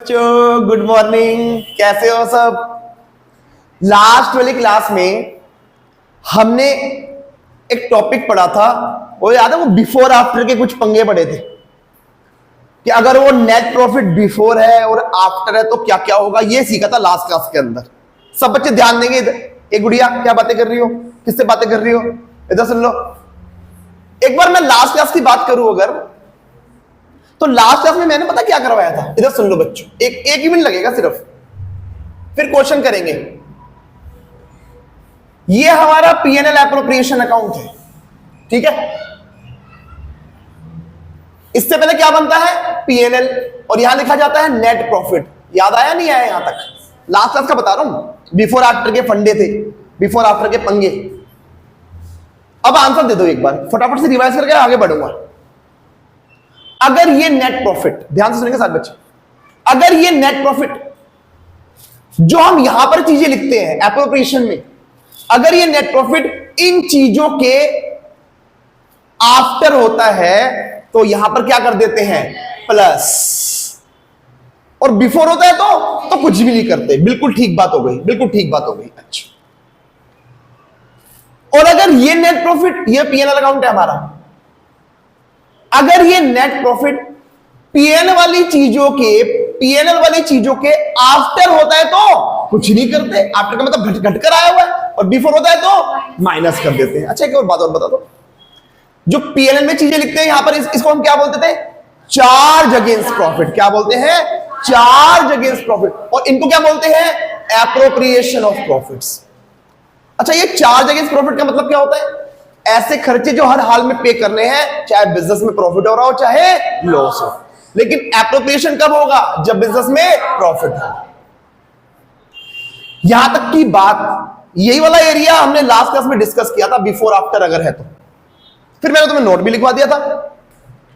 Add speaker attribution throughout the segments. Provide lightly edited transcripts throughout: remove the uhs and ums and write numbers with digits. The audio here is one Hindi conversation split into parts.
Speaker 1: बच्चों गुड मॉर्निंग, कैसे हो सब। लास्ट वाली क्लास में हमने एक टॉपिक पढ़ा था, वो याद है, वो बिफोर आफ्टर के कुछ पंगे पड़े थे कि अगर वो नेट प्रॉफिट बिफोर है और आफ्टर है तो क्या क्या होगा। ये सीखा था लास्ट क्लास के अंदर। सब बच्चे ध्यान देंगे इधर। एक गुड़िया क्या बातें कर रही हो, किससे बातें कर रही हो, इधर सुन लो। एक बार मैं लास्ट क्लास की बात करूं अगर, तो लास्ट क्लास में मैंने पता क्या करवाया था, इधर सुन लो बच्चों। एक ही मिनट लगेगा सिर्फ, फिर क्वेश्चन करेंगे। ये हमारा पीएनएल एप्रोप्रिएशन अकाउंट है, ठीक है। इससे पहले क्या बनता है, पीएनएल, और यहां लिखा जाता है नेट प्रॉफिट। याद आया नहीं आया यहां तक? लास्ट क्लास का बता रहा हूं, बिफोर आफ्टर के फंडे थे, बिफोर आफ्टर के पंगे। अब आंसर दे दो एक बार, फटाफट से रिवाइज करके आगे बढ़ूंगा। अगर ये नेट प्रॉफिट, ध्यान से सुनेंगे सारे बच्चे, अगर ये नेट प्रॉफिट जो हम यहां पर चीजें लिखते हैं एप्रोप्रिएशन में, अगर ये नेट प्रॉफिट इन चीजों के आफ्टर होता है तो यहां पर क्या कर देते हैं, प्लस। और बिफोर होता है तो कुछ भी नहीं करते। बिल्कुल ठीक बात हो गई, बिल्कुल ठीक बात हो गई। अच्छा, और अगर ये नेट प्रॉफिट, ये पीएनएल अकाउंट है हमारा, अगर ये नेट प्रॉफिट पीएनएल वाली चीजों के आफ्टर होता है तो कुछ नहीं करते। आफ्टर का मतलब घट कर आया हुआ है, और बिफोर होता है तो माइनस कर देते हैं। अच्छा, एक और बात और बता दो, जो पीएनएल में चीजें लिखते हैं यहां पर, इसको हम क्या बोलते थे, चार्ज अगेंस्ट प्रॉफिट। क्या बोलते हैं, चार्ज अगेंस्ट प्रॉफिट। और इनको क्या बोलते हैं, एप्रोप्रिएशन ऑफ प्रॉफिट्स। अच्छा, ये चार्ज अगेंस्ट प्रॉफिट का मतलब क्या होता है, ऐसे खर्चे जो हर हाल में पे करने हैं, चाहे बिजनेस में प्रॉफिट हो रहा हो चाहे लॉस हो। लेकिन एप्रोप्रिएशन कब होगा, जब बिजनेस में प्रॉफिट हो। यहां तक की बात, यही वाला एरिया हमने लास्ट क्लास में डिस्कस किया था, बिफोर आफ्टर अगर है तो। फिर मैंने तुम्हें नोट भी लिखवा दिया था,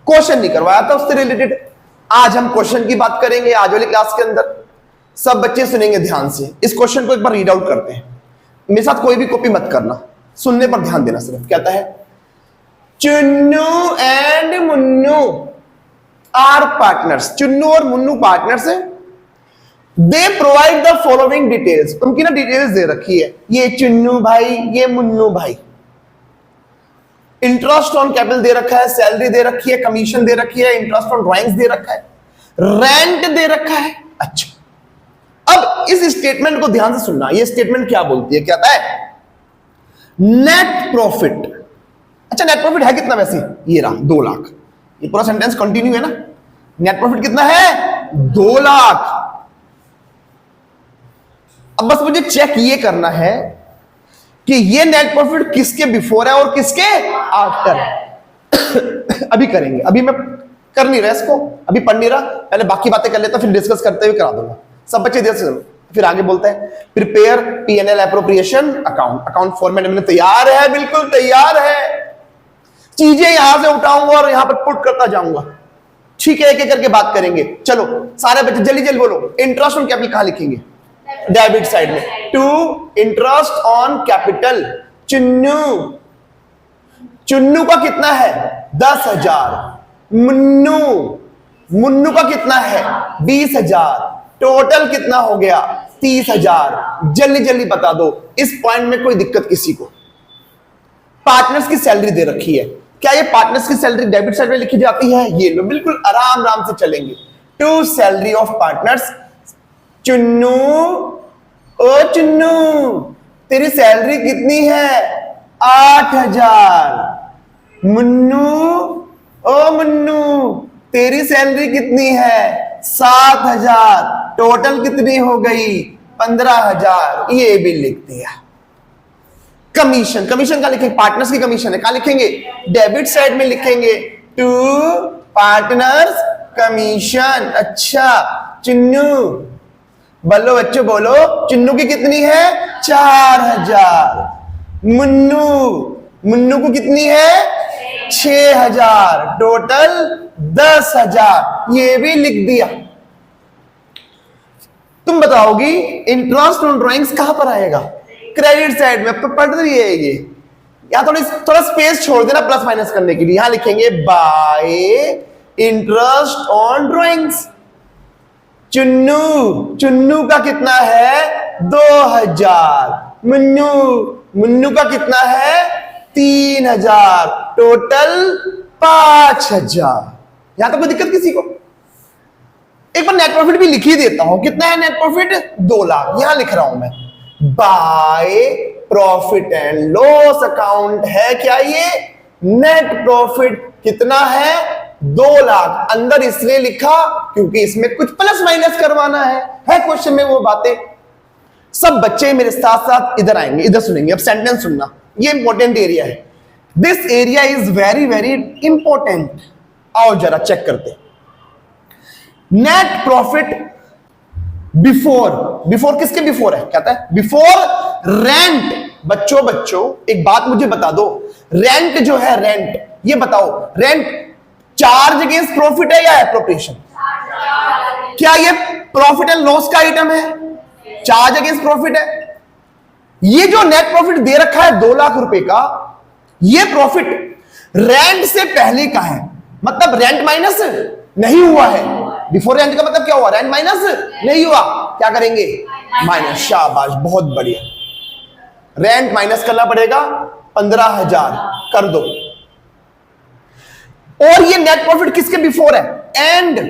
Speaker 1: क्वेश्चन नहीं करवाया था उससे रिलेटेड। आज हम क्वेश्चन की बात करेंगे आज वाली क्लास के अंदर। सब बच्चे सुनेंगे ध्यान से। इस क्वेश्चन को एक बार रीड आउट करते हैं, मेरे साथ कोई भी कॉपी मत करना, सुनने पर ध्यान देना सिर्फ। कहता है, Chunnu and Munnu are partners. Chunnu और मुन्नू पार्टनर्स हैं। They provide the following details. उनकी ना डिटेल्स दे रखी है, ये चुन्नू भाई, ये मुन्नू भाई। इंटरेस्ट ऑन कैपिटल दे रखा है, सैलरी दे रखी है, कमीशन दे रखी है, इंटरेस्ट ऑन ड्राइंग्स दे रखा है, रेंट दे रखा है। अच्छा, अब इस स्टेटमेंट को ध्यान से सुनना। ये स्टेटमेंट क्या बोलती है, कहता है नेट प्रॉफिट। अच्छा, नेट प्रॉफिट है कितना वैसे, ये रहा 2 लाख। ये पूरा सेंटेंस कंटिन्यू है ना। नेट प्रॉफिट कितना है, 2 लाख। अब बस मुझे चेक ये करना है कि ये नेट प्रॉफिट किसके बिफोर है और किसके आफ्टर है। अभी करेंगे, अभी मैं कर नहीं रहा इसको, अभी पढ़ नहीं रहा, पहले बाकी बातें कर लेता, फिर डिस्कस करते हुए करा दूंगा। सब बच्चे देर से फिर आगे बोलते हैं, prepare PNL appropriation account. Account format में तैयार है, बिल्कुल तैयार है। चीजें यहां से उठाऊंगा और यहां पर पुट करता जाऊंगा, ठीक है। एक एक करके बात करेंगे। चलो सारे बच्चे जल्दी जल्दी बोलो। इंटरेस्ट ऑन कैपिटल कहां लिखेंगे, डेबिट साइड में। To interest on capital. Chunnu का कितना है, 10,000। मुन्नू का कितना है, 20,000। टोटल कितना हो गया, 30,000। जल्दी जल्दी बता दो, इस पॉइंट में कोई दिक्कत किसी को। पार्टनर्स की सैलरी दे रखी है, क्या ये पार्टनर्स की सैलरी डेबिट साइड में लिखी जाती है, ये लो, बिल्कुल आराम आराम से चलेंगे। To salary of partners. Chunnu, ओ चुन्नू, तेरी सैलरी कितनी है, 8,000। मुन्नू, ओ मुन्नू, तेरी सैलरी कितनी है, 7,000। टोटल कितनी हो गई, 15,000। ये भी लिख दिया। कमीशन, कमीशन कहां लिखेंगे, पार्टनर्स की कमीशन है, कहां लिखेंगे, डेबिट साइड में लिखेंगे। To partners commission. अच्छा, चुन्नू, बोलो बच्चों बोलो, चुन्नू की कितनी है, 4,000। मुन्नू को कितनी है, 6,000। टोटल 10,000। ये भी लिख दिया। तुम बताओगी इंटरेस्ट ऑन ड्राइंग्स कहां पर आएगा, क्रेडिट साइड में। पढ़ रही है ये, यहां थोड़ा स्पेस छोड़ देना प्लस माइनस करने के लिए। यहां लिखेंगे bye interest on drawings. Chunnu, Chunnu का कितना है 2000, मुन्नू, मुन्नू का कितना है 3000, टोटल 5000। यहां तक कोई दिक्कत किसी को? एक बार नेट प्रॉफिट भी लिख ही देता हूं, कितना है नेट प्रॉफिट 2 लाख, यहां लिख रहा हूं मैं। By profit and loss account है क्या ये? नेट प्रॉफिट कितना है 2 लाख। अंदर इसलिए लिखा क्योंकि इसमें कुछ प्लस माइनस करवाना है क्वेश्चन में वो बातें। सब बच्चे मेरे साथ साथ इधर आएंगे, इधर सुनेंगे। अब सेंटेंस सुनना, ये इंपॉर्टेंट एरिया है। This area is very very important. आओ जरा चेक करते। नेट प्रॉफिट बिफोर, बिफोर किसके बिफोर है? कहता है बिफोर रेंट। बच्चों एक बात मुझे बता दो, रेंट जो है, रेंट, ये बताओ, रेंट चार्ज अगेंस्ट प्रॉफिट है या एप्रोप्रिएशन? क्या ये प्रॉफिट एंड लॉस का आइटम है? चार्ज अगेंस्ट प्रॉफिट है। ये जो नेट प्रॉफिट दे रखा है 2 लाख रुपए का, ये प्रॉफिट रेंट से पहले का है, मतलब रेंट माइनस नहीं हुआ है। बिफोर रेंट का मतलब क्या हुआ? रेंट माइनस नहीं हुआ। क्या करेंगे? माइनस। शाबाश, बहुत बढ़िया। रेंट माइनस करना पड़ेगा 15,000, कर दो। और ये नेट प्रॉफिट किसके बिफोर है? And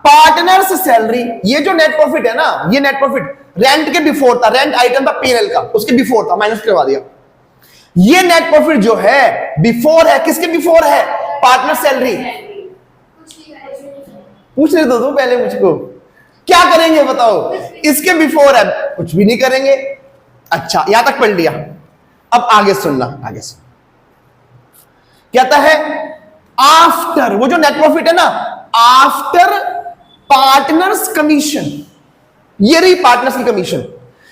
Speaker 1: partners salary. ये जो नेट प्रॉफिट है ना, ये नेट प्रॉफिट रेंट के बिफोर था, रेंट आइटम था पीएनएल का, उसके बिफोर था, माइनस करवा दिया। ये नेट प्रॉफिट जो है बिफोर है, किसके बिफोर है? Partner salary. पूछने तो दो पहले मुझको, क्या करेंगे बताओ? इसके बिफोर है, कुछ भी नहीं करेंगे। अच्छा, यहां तक पढ़ लिया। अब आगे सुनना, आगे सुन। कहता है आफ्टर, वो जो नेट प्रॉफिट है ना, आफ्टर पार्टनर्स कमीशन, ये रही पार्टनर्स की कमीशन।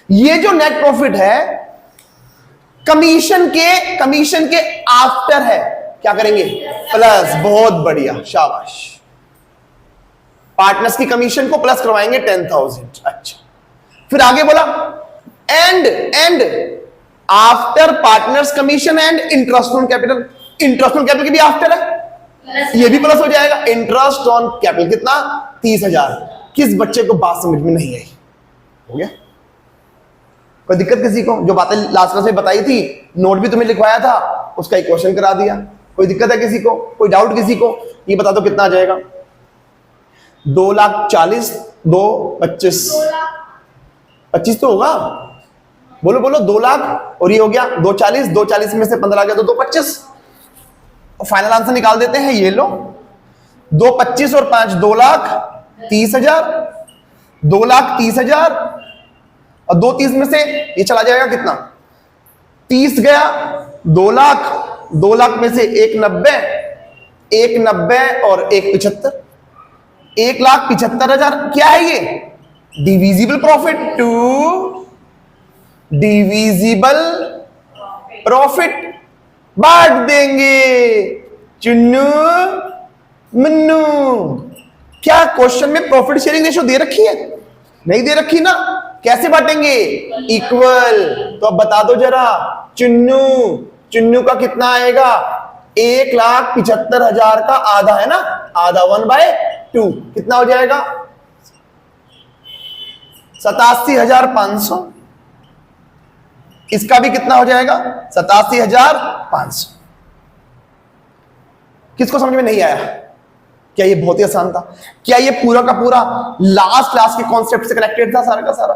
Speaker 1: ये जो नेट प्रॉफिट है कमीशन के आफ्टर है। क्या करेंगे? प्लस। बहुत बढ़िया, शाबाश। पार्टनर्स की कमीशन को प्लस करवाएंगे 10,000। अच्छा, फिर आगे बोला and after partners commission and interest on capital. Interest on capital की भी आफ्टर है, ये भी प्लस हो जाएगा। इंटरेस्ट ऑन कैपिटल कितना? 30,000। किस बच्चे को बात समझ में नहीं आई? हो गया? कोई दिक्कत किसी को? जो बातें लास्ट क्लास में बताई थी, नोट भी तुम्हें लिखवाया था, उसका एक क्वेश्चन करा दिया। कोई दिक्कत है किसी को? कोई डाउट किसी को? ये बता दो कितना आ जाएगा? 2,40,000, 2,25,000, 25 तो होगा। बोलो बोलो, 2 लाख और ये हो गया 2,40,000, 2,40,000 में से 15 गया तो 2,25,000। फाइनल आंसर निकाल देते हैं। ये लो, 2,25,000 और 5, 2,30,000, 2,30,000 और 2,30,000 में से ये चला जाएगा कितना? 30 गया, 2 लाख, 2 लाख में से 1,90,000, 1,90,000 और 1,75,000, 1,75,000। क्या है ये? Divisible profit to divisible profit. बांट देंगे चुन्नू मुन्नू। क्या क्वेश्चन में प्रॉफिट शेयरिंग रेशो दे रखी है? नहीं दे रखी ना। कैसे बांटेंगे? इक्वल। तो अब बता दो जरा, चुन्नू का कितना आएगा? 1,75,000 का आधा है ना, आधा 1/2 कितना हो जाएगा? 87,500। इसका भी कितना हो जाएगा? 87,500। किसको समझ में नहीं आया? क्या ये बहुत ही आसान था? क्या ये पूरा का पूरा लास्ट क्लास के कॉन्सेप्ट से कनेक्टेड था सारा का सारा?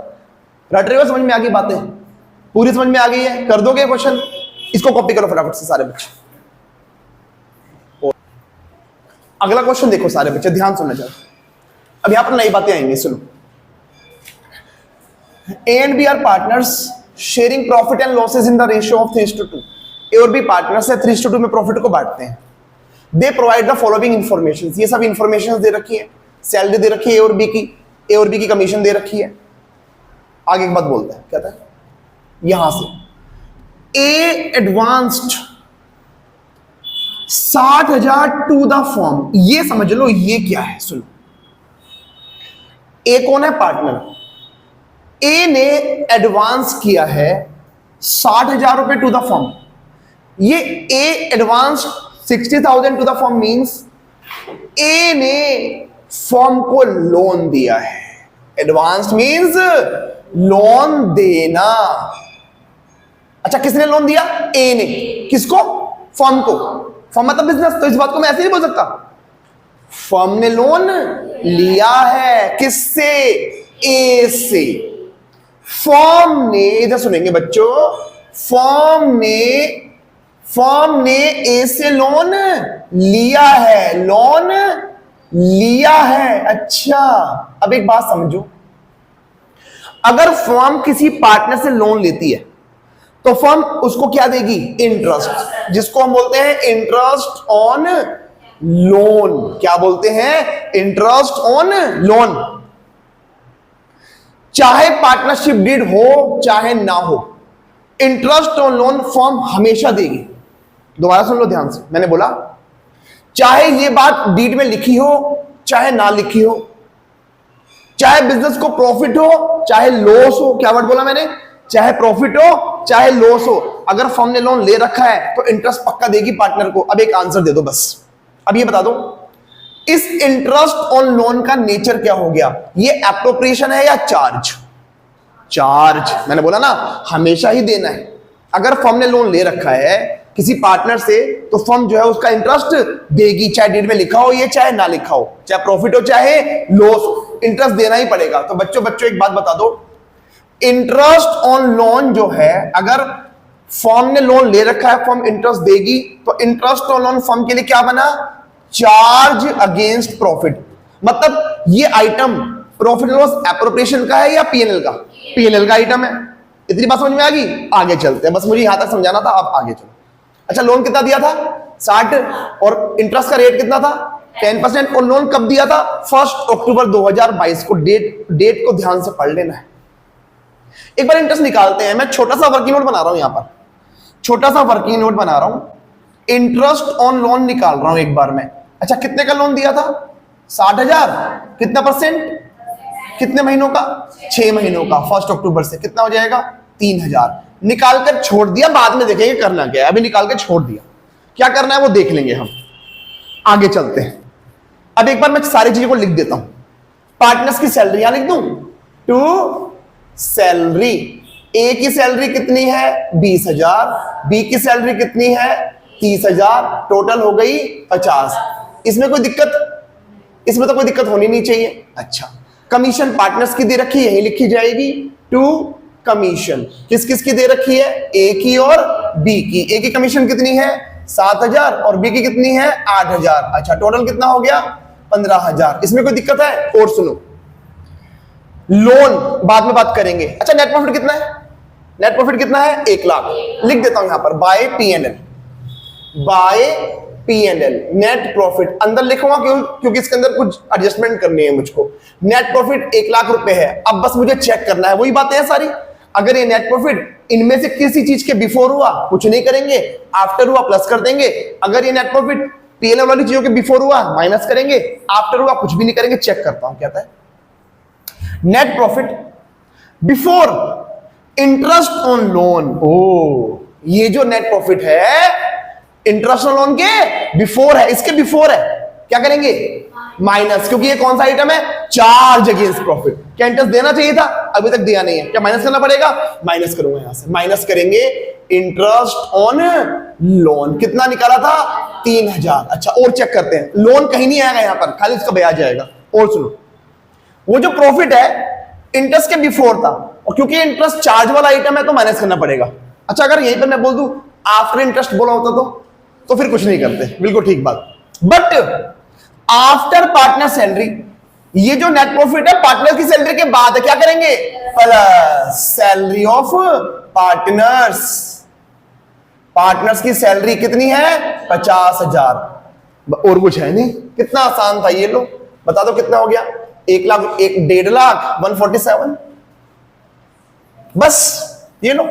Speaker 1: रट रहे हो? समझ में आ गई बातें? पूरी समझ में आ गई है? कर दोगे क्वेश्चन? इसको कॉपी करो फटाफट से सारे बच्चे। अगला क्वेश्चन देखो सारे बच्चे, ध्यान सुनना चाहिए। अब यहां पर नई बातें आएंगी, सुनो। A and B are partners sharing profit and losses in the ratio of 3:2। A और B पार्टनर्स है, 3:2 में प्रॉफिट को बांटते हैं। They provide the following information. ये सब इंफॉर्मेशन दे रखी है, सैलरी दे रखी है ए और बी की कमीशन दे रखी है। आगे एक बात बोलता है, कहता है यहां से ए एडवांस्ड 60,000 टू द फॉर्म। ये समझ लो ये क्या है, सुनो। ए कौन है? पार्टनर। ए ने एडवांस किया है 60,000 रुपए टू द फॉर्म। ये A advance 60,000 to the firm means A ने फर्म को लोन दिया है। एडवांस मींस लोन देना। अच्छा, किसने लोन दिया? ए ने। किसको? फर्म को। फर्म मतलब बिजनेस, तो इस बात को मैं ऐसे नहीं बोल सकता। फर्म ने लोन लिया है। किससे? ए से। फर्म ने, इधर सुनेंगे बच्चों, फर्म ने ए से लोन लिया है। लोन लिया है। अच्छा, अब एक बात समझो, अगर फर्म किसी पार्टनर से लोन लेती है तो फर्म उसको क्या देगी? इंटरेस्ट, जिसको हम बोलते हैं इंटरेस्ट ऑन लोन। क्या बोलते हैं? Interest on loan. चाहे पार्टनरशिप डीड हो चाहे ना हो, इंटरेस्ट ऑन लोन फर्म हमेशा देगी। दोबारा सुन लो ध्यान से, मैंने बोला चाहे ये बात डीड में लिखी हो चाहे ना लिखी हो, चाहे बिजनेस को प्रॉफिट हो चाहे लॉस हो। क्या वर्ड बोला मैंने? चाहे प्रॉफिट हो चाहे लॉस हो, अगर फर्म ने लोन ले रखा है तो इंटरेस्ट पक्का देगी पार्टनर को। अब एक आंसर दे दो बस। अब ये बता दो, इस इंटरेस्ट ऑन लोन का नेचर क्या हो गया? ये एप्रोप्रिएशन है या चार्ज? चार्ज। मैंने बोला ना, हमेशा ही देना है। अगर फर्म ने लोन ले रखा है किसी पार्टनर से तो फर्म जो है उसका इंटरेस्ट देगी, चाहे डीड में लिखा हो ये चाहे ना लिखा हो, चाहे प्रॉफिट हो चाहे लॉस हो, इंटरेस्ट देना ही पड़ेगा। तो बच्चों एक बात बता दो, इंटरेस्ट ऑन लोन जो है, अगर फर्म ने लोन ले रखा है फर्म इंटरेस्ट देगी, तो इंटरेस्ट ऑन लोन फर्म के लिए क्या बना? Charge against profit. मतलब ये आइटम प्रॉफिट लॉस एप्रोप्रिएशन का है या पीएनएल का? पीएनएल का आइटम है। इतनी बात समझ में आ गई? आगे चलते हैं, बस मुझे यहां तक समझाना था, अब आगे चलो। अच्छा, लोन कितना दिया था? 60, और इंटरेस्ट का रेट कितना था? 10%। और लोन कब दिया था? 1 अक्टूबर 2022 को। डेट को ध्यान से पढ़ लेना है। एक बार इंटरेस्ट निकालते हैं। मैं छोटा सा वर्किंग नोट बना रहा हूं, यहां पर छोटा सा वर्किंग नोट बना रहा हूं, इंटरेस्ट ऑन लोन निकाल रहा हूं एक बार में। अच्छा, कितने का लोन दिया था? 60,000। कितना परसेंट? कितने महीनों का? 6 महीनों का। 1 अक्टूबर से कितना हो जाएगा? 3,000। निकाल कर छोड़ दिया, बाद में देखेंगे करना क्या है। अभी निकाल कर छोड़ दिया, क्या करना है वो देख लेंगे हम। आगे चलते हैं। अब एक बार मैं सारी चीजों को लिख देता हूं। पार्टनर्स की सैलरी यहां लिख दूं, टू सैलरी। ए की सैलरी कितनी है? 20,000। बी की सैलरी कितनी है? 30,000। टोटल हो गई 50। इसमें कोई दिक्कत? इसमें तो कोई दिक्कत होनी नहीं चाहिए। अच्छा, कमीशन पार्टनर्स की दे रखी है, यही लिखी जाएगी, टू कमीशन। किस किस की दे रखी है? ए की और बी की। ए की कमीशन कितनी है? 7,000 और बी की कितनी है? 8,000। अच्छा, टोटल कितना हो गया? 15,000। इसमें कोई दिक्कत है? और सुनो, लोन बाद में बात करेंगे। अच्छा, नेट प्रॉफिट कितना है? नेट प्रॉफिट कितना है? 1 लाख। लिख देता हूं यहां पर, by PNL. By PNL net profit अंदर लिखूंगा क्योंकि इसके अंदर कुछ एडजस्टमेंट करनी है मुझको। नेट प्रॉफिट 1 लाख रुपए है। अब बस मुझे चेक करना है, वही बातें हैं सारी। अगर ये नेट प्रॉफिट इनमें से किसी चीज के बिफोर हुआ कुछ नहीं करेंगे, आफ्टर हुआ प्लस कर देंगे। अगर ये नेट प्रॉफिट पीएनएल वाली चीजों के बिफोर हुआ माइनस करेंगे, आफ्टर हुआ कुछ भी नहीं करेंगे। चेक करता हूं क्या है। Net profit before interest on loan. ओ, ये जो नेट प्रॉफिट है इंटरेस्ट ऑन लोन के बिफोर है, इसके बिफोर है। क्या करेंगे? माइनस, क्योंकि ये कौन सा आइटम है? Charge against profit. क्या इंटरेस्ट देना चाहिए था? अभी तक दिया नहीं है। क्या माइनस करना पड़ेगा? माइनस करूंगा यहां से। माइनस करेंगे इंटरेस्ट ऑन लोन। कितना निकाला था? 3,000। अच्छा, और चेक करते हैं। लोन कहीं नहीं आएगा यहां पर, खाली इसका ब्याज आएगा। और सुनो, वो जो प्रॉफिट है इंटरेस्ट के बिफोर था, और क्योंकि इंटरेस्ट चार्ज वाला आइटम है तो माइनस करना पड़ेगा। अच्छा, अगर यहीं पर मैं बोल दूं आफ्टर इंटरेस्ट बोला होता तो फिर कुछ नहीं करते, बिल्कुल ठीक बात। बट आफ्टर पार्टनर सैलरी, ये जो नेट प्रॉफिट है पार्टनर की सैलरी के बाद है, क्या करेंगे? Plus salary of partners. Partners की सैलरी कितनी है? 50,000। और कुछ है नहीं, कितना आसान था ये। लो बता दो कितना हो गया? 1 लाख, 1.5 लाख, 147। बस ये लो,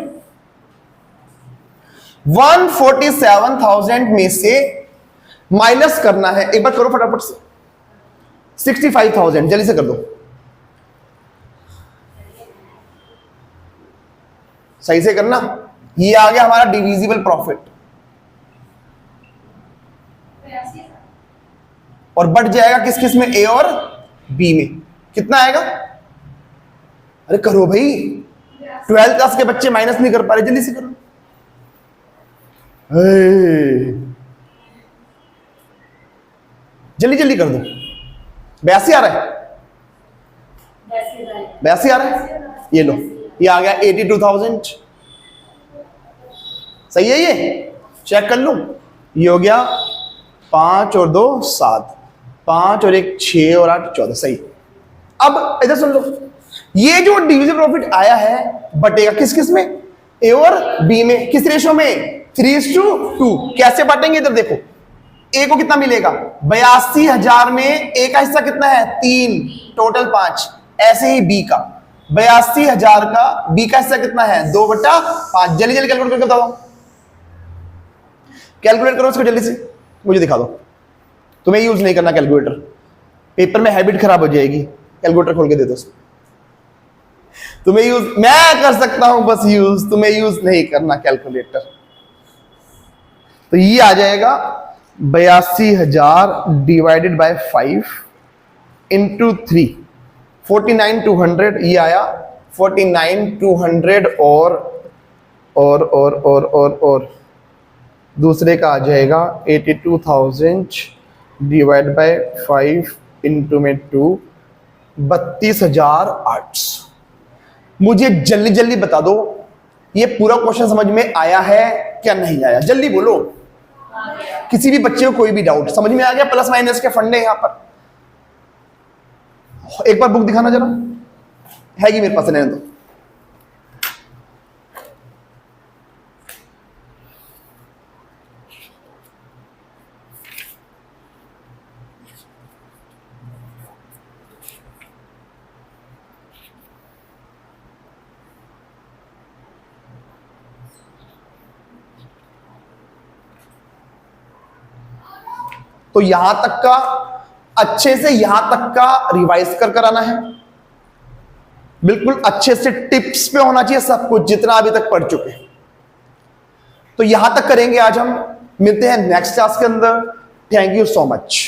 Speaker 1: 147,000 में से माइनस करना है। एक बार करो फटाफट से, 65,000 जल्दी से कर दो। सही से करना। ये आ गया हमारा डिविजिबल प्रॉफिट। और बढ़ जाएगा किस किस में, ए और बी में। कितना आएगा? अरे करो भाई, 12th क्लास के बच्चे माइनस नहीं कर पा रहे, जल्दी से करो। जल्दी जल्दी कर दो। 82 आ रहा है, 82 आ रहा है। ये लो, ये आ गया 82,000। सही है, ये चेक कर लूं। ये हो गया 5 और 2 7, 5 और 1 6 और 8 14। सही। अब इधर सुन लो, ये जो डिविजिबल प्रॉफिट आया है बटेगा किस किस में, ए और बी में। किस रेशो में? 3:2। कैसे बांटेंगे? इधर देखो, ए को कितना मिलेगा? 82,000 में ए का हिस्सा कितना है? 3, टोटल 5। ऐसे ही बी का 82,000 का बी का हिस्सा कितना है? 2/5। जल्दी जल्दी कैलकुलेट करके बताओ, कैलकुलेट करो इसको जल्दी से, मुझे दिखा दो। तुम्हें यूज नहीं करना कैलकुलेटर, पेपर में हैबिट खराब हो जाएगी। कैलकुलेटर खोल के दे दो उसको। तुम्हें यूज मैं कर सकता हूं बस यूज, तुम्हें यूज नहीं करना कैलकुलेटर। तो ये आ जाएगा 82,000 डिवाइडेड बाय 5 इंटू 3, 49,200। ये आया 49,200 और दूसरे का आ जाएगा 82,000 डिवाइड बाय 5 इंटू में 2, 32,800। मुझे जल्दी जल्दी बता दो, ये पूरा क्वेश्चन समझ में आया है क्या नहीं आया? जल्दी बोलो। किसी भी बच्चे को कोई भी डाउट समझ में आ गया? प्लस माइनस के फंडे यहां पर। एक बार बुक दिखाना जरा, है कि मेरे पास? रहने दो। तो यहां तक का अच्छे से, यहां तक का रिवाइज कर आना है, बिल्कुल अच्छे से टिप्स पे होना चाहिए सब कुछ जितना अभी तक पढ़ चुके। तो यहां तक करेंगे आज हम। मिलते हैं नेक्स्ट क्लास के अंदर। Thank you so much.